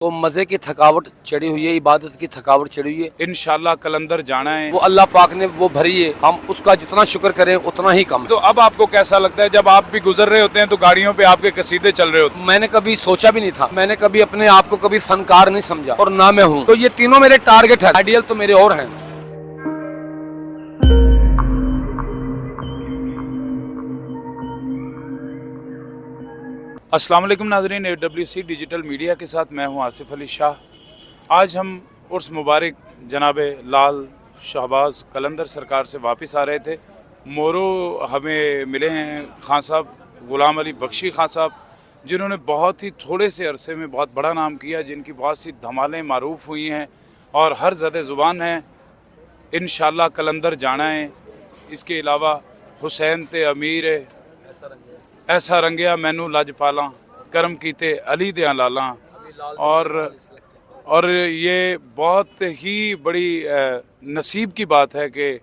تو مزے کی تھکاوٹ چڑھی ہوئی ہے, عبادت کی تھکاوٹ چڑھی ہوئی ہے. انشاءاللہ کلندر جانا ہے. وہ اللہ پاک نے وہ بھری ہے, ہم اس کا جتنا شکر کریں اتنا ہی کم ہے. تو اب آپ کو کیسا لگتا ہے جب آپ بھی گزر رہے ہوتے ہیں تو گاڑیوں پہ آپ کے قصیدے چل رہے ہوتے ہیں؟ میں نے کبھی سوچا بھی نہیں تھا, میں نے کبھی اپنے آپ کو کبھی فنکار نہیں سمجھا, اور نہ میں ہوں. تو یہ تینوں میرے ٹارگٹ ہیں, آئیڈیل تو میرے اور ہیں. السلام علیکم ناظرین, AWC ڈیجیٹل میڈیا کے ساتھ میں ہوں آصف علی شاہ. آج ہم عرس مبارک جناب لال شہباز قلندر سرکار سے واپس آ رہے تھے. مورو ہمیں ملے ہیں خان صاحب غلام علی بخشی خان صاحب, جنہوں نے بہت ہی تھوڑے سے عرصے میں بہت بڑا نام کیا, جن کی بہت سی دھمالیں معروف ہوئی ہیں اور ہر زد زبان ہیں. انشاءاللہ کلندر جانا ہے. اس کے علاوہ حسین تے امیر ایسا رنگیا مینو لج پالاں, کرم کیتے علی دیاں لالاں. اور یہ بہت ہی بڑی نصیب کی بات ہے کہ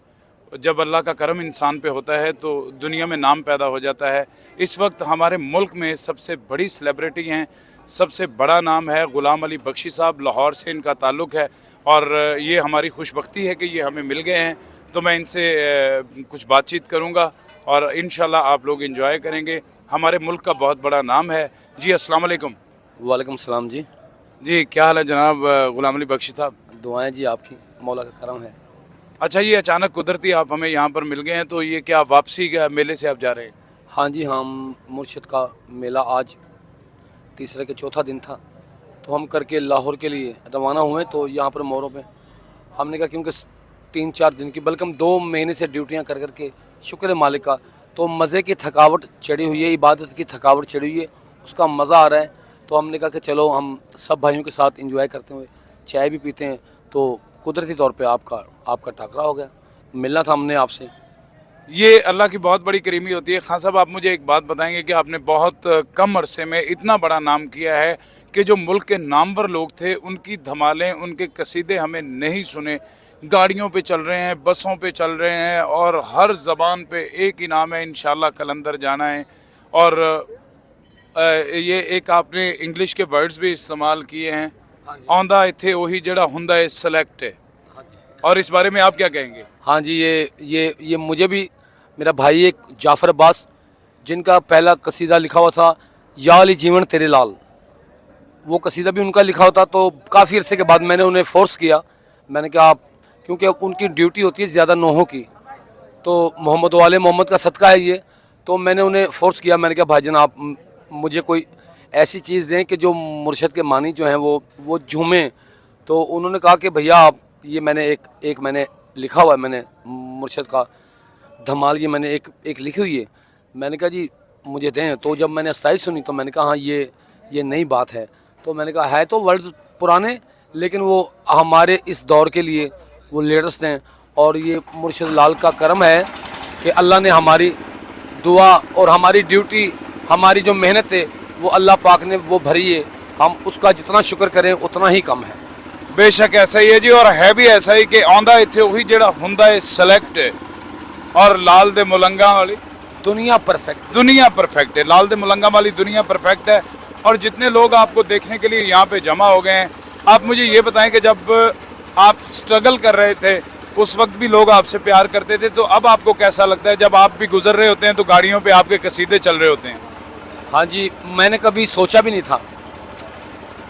جب اللہ کا کرم انسان پہ ہوتا ہے تو دنیا میں نام پیدا ہو جاتا ہے. اس وقت ہمارے ملک میں سب سے بڑی سیلیبریٹی ہیں, سب سے بڑا نام ہے غلام علی بخشی صاحب. لاہور سے ان کا تعلق ہے اور یہ ہماری خوش بختی ہے کہ یہ ہمیں مل گئے ہیں. تو میں ان سے کچھ بات چیت کروں گا اور انشاءاللہ آپ لوگ انجوائے کریں گے. ہمارے ملک کا بہت بڑا نام ہے. جی السلام علیکم. وعلیکم السلام. جی کیا حال ہے جناب غلام علی بخشی صاحب؟ دعائیں جی آپ کی, مولا کا کرم ہے. اچھا, یہ اچانک قدرتی آپ ہمیں یہاں پر مل گئے ہیں, تو یہ کیا واپسی کا میلے سے آپ جا رہے ہیں؟ ہاں جی, ہم مرشد کا میلہ آج تیسرے کے چوتھا دن تھا, تو ہم کر کے لاہور کے لیے روانہ ہوئے. تو یہاں پر موروں پہ ہم نے کہا کیونکہ 3-4 دن کی بلکہ 2 مہینے سے ڈیوٹیاں کر کے شکر مالک کا, تو مزے کی تھکاوٹ چڑھی ہوئی ہے, عبادت کی تھکاوٹ چڑھی ہوئی ہے, اس کا مزہ آ رہا ہے. تو ہم نے کہا کہ چلو ہم سب بھائیوں کے ساتھ انجوائے کرتے ہوئے چائے بھی پیتے ہیں. تو قدرتی طور پہ آپ کا ٹاکرا ہو گیا, ملنا تھا ہم نے آپ سے. یہ اللہ کی بہت بڑی کریمی ہوتی ہے. خان صاحب آپ مجھے ایک بات بتائیں گے کہ آپ نے بہت کم عرصے میں اتنا بڑا نام کیا ہے کہ جو ملک کے نامور لوگ تھے ان کی دھمالیں, ان کے قصیدے ہمیں نہیں سنے. گاڑیوں پہ چل رہے ہیں, بسوں پہ چل رہے ہیں اور ہر زبان پہ ایک ہی نام ہے, انشاءاللہ کلندر جانا ہے. اور یہ ایک آپ نے انگلش کے ورڈز بھی استعمال کیے ہیں, آندا ایتھے وہی جڑا ہندا ہے سلیکٹ ہے, اور اس بارے میں آپ کیا کہیں گے؟ ہاں جی, یہ مجھے بھی میرا بھائی ایک جعفر عباس, جن کا پہلا قصیدہ لکھا ہوا تھا یا علی جیون تیرے لال, وہ قصیدہ بھی ان کا لکھا ہوتا. تو کافی عرصے کے بعد میں نے انہیں فورس کیا. میں نے کہا آپ, کیونکہ ان کی ڈیوٹی ہوتی ہے زیادہ نوحوں کی, تو محمد والے محمد کا صدقہ ہے یہ. تو میں نے انہیں فورس کیا, میں نے کہا بھائی جان آپ مجھے کوئی ایسی چیز دیں کہ جو مرشد کے معنی جو ہیں وہ جھومیں. تو انہوں نے کہا کہ بھیا آپ, یہ میں نے ایک میں نے لکھا ہوا ہے, میں نے مرشد کا دھمال یہ میں نے ایک لکھی ہوئی ہے. میں نے کہا جی مجھے دیں. تو جب میں نے استائی سنی تو میں نے کہا ہاں یہ نئی بات ہے. تو میں نے کہا ہے تو ورڈ پرانے, لیکن وہ ہمارے اس دور کے لیے وہ لیٹسٹ ہیں. اور یہ مرشد لال کا کرم ہے کہ اللہ نے ہماری دعا اور ہماری ڈیوٹی, ہماری جو محنت ہے وہ اللہ پاک نے وہ بھری ہے, ہم اس کا جتنا شکر کریں اتنا ہی کم ہے. بے شک ایسا ہی ہے جی, اور ہے بھی ایسا ہی کہ آندا ایتھے وہی جڑا ہندا ہے سلیکٹ ہے, اور لال دے ملنگاں والی دنیا پرفیکٹ, دنیا پرفیکٹ ہے. لال دے ملنگاں والی دنیا پرفیکٹ ہے. اور جتنے لوگ آپ کو دیکھنے کے لیے یہاں پہ جمع ہو گئے ہیں, آپ مجھے یہ بتائیں کہ جب آپ سٹرگل کر رہے تھے اس وقت بھی لوگ آپ سے پیار کرتے تھے, تو اب آپ کو کیسا لگتا ہے جب آپ بھی گزر رہے ہوتے ہیں تو گاڑیوں پہ آپ کے قصیدے چل رہے ہوتے ہیں؟ ہاں جی, میں نے کبھی سوچا بھی نہیں تھا.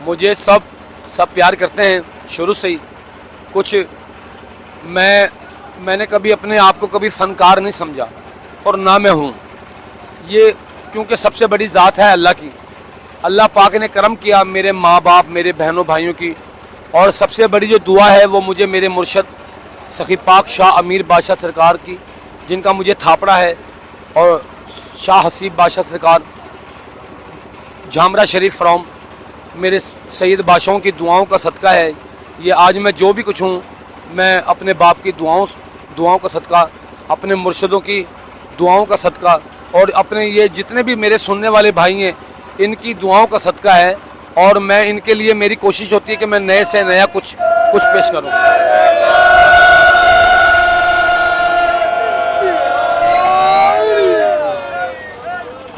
مجھے سب پیار کرتے ہیں شروع سے ہی. کچھ میں نے کبھی اپنے آپ کو کبھی فنکار نہیں سمجھا, اور نہ میں ہوں. یہ کیونکہ سب سے بڑی ذات ہے اللہ کی. اللہ پاک نے کرم کیا میرے ماں باپ, میرے بہنوں بھائیوں کی, اور سب سے بڑی جو دعا ہے وہ مجھے میرے مرشد سخی پاک شاہ امیر بادشاہ سرکار کی, جن کا مجھے تھاپڑا ہے, اور شاہ حسیب بادشاہ سرکار جھامرہ شریف فرام میرے سید بادشاہوں کی دعاؤں کا صدقہ ہے. یہ آج میں جو بھی کچھ ہوں, میں اپنے باپ کی دعاؤں کا صدقہ, اپنے مرشدوں کی دعاؤں کا صدقہ, اور اپنے یہ جتنے بھی میرے سننے والے بھائی ہیں ان کی دعاؤں کا صدقہ ہے. اور میں ان کے لیے میری کوشش ہوتی ہے کہ میں نئے سے نیا کچھ پیش کروں.